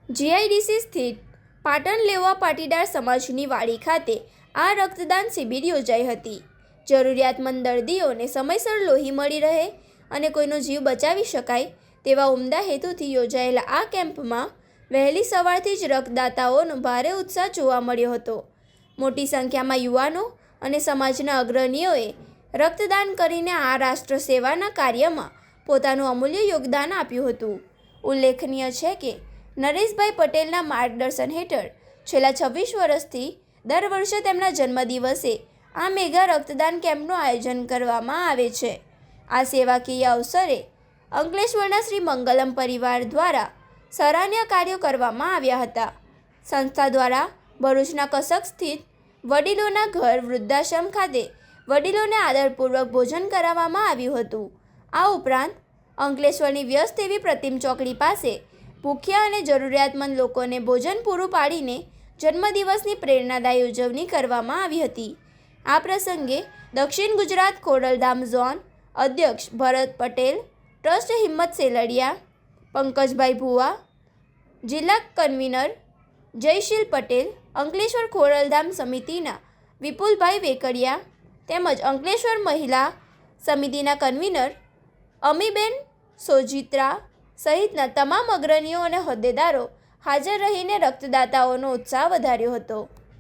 GIDC સ્થિત પાટણ લેવા પાટીદાર સમાજની વાડી ખાતે આ રક્તદાન શિબિર યોજાઈ હતી. જરૂરિયાતમંદ દર્દીઓને સમયસર લોહી મળી રહે અને કોઈનો જીવ બચાવી શકાય તેવા ઉમદા હેતુથી યોજાયેલા આ કેમ્પમાં વહેલી સવારથી જ રક્તદાતાઓનો ભારે ઉત્સાહ જોવા મળ્યો હતો. મોટી સંખ્યામાં યુવાનો અને સમાજના અગ્રણીઓએ રક્તદાન કરીને આ રાષ્ટ્ર સેવાના કાર્યમાં પોતાનું અમૂલ્ય યોગદાન આપ્યું હતું. ઉલ્લેખનીય છે કે નરેશભાઈ પટેલના માર્ગદર્શન હેઠળ છેલ્લા 26 વર્ષથી દર વર્ષે તેમના જન્મદિવસે આ મેગા રક્તદાન કેમ્પનું આયોજન કરવામાં આવે છે. આ સેવાકીય અવસરે અંકલેશ્વરના શ્રી મંગલમ પરિવાર દ્વારા સરાહનીય કાર્યો કરવામાં આવ્યા હતા. સંસ્થા દ્વારા ભરૂચના કસક સ્થિત વડીલોના ઘર વૃદ્ધાશ્રમ ખાતે વડીલોને આદરપૂર્વક ભોજન કરાવવામાં આવ્યું હતું. આ ઉપરાંત અંકલેશ્વરની વ્યસ્ત એવી પ્રતિમ ચોકડી પાસે ભૂખ્યા અને જરૂરિયાતમંદ લોકોને ભોજન પૂરું પાડીને જન્મદિવસની પ્રેરણાદાયી ઉજવણી કરવામાં આવી હતી. આ પ્રસંગે દક્ષિણ ગુજરાત ખોડલધામ ઝોન અધ્યક્ષ ભરત પટેલ, ટ્રસ્ટ હિંમત સેલડિયા, પંકજભાઈ ભુવા, જિલ્લા કન્વીનર જયશીલ પટેલ, અંકલેશ્વર ખોડલધામ સમિતિના વિપુલભાઈ વેકડિયા તેમજ અંકલેશ્વર મહિલા સમિતિના કન્વીનર અમીબેન સોજિત્રા સહિતના તમામ અગ્રણીઓ અને હોદ્દેદારો હાજર રહીને રક્તદાતાઓનો ઉત્સાહ વધાર્યો હતો.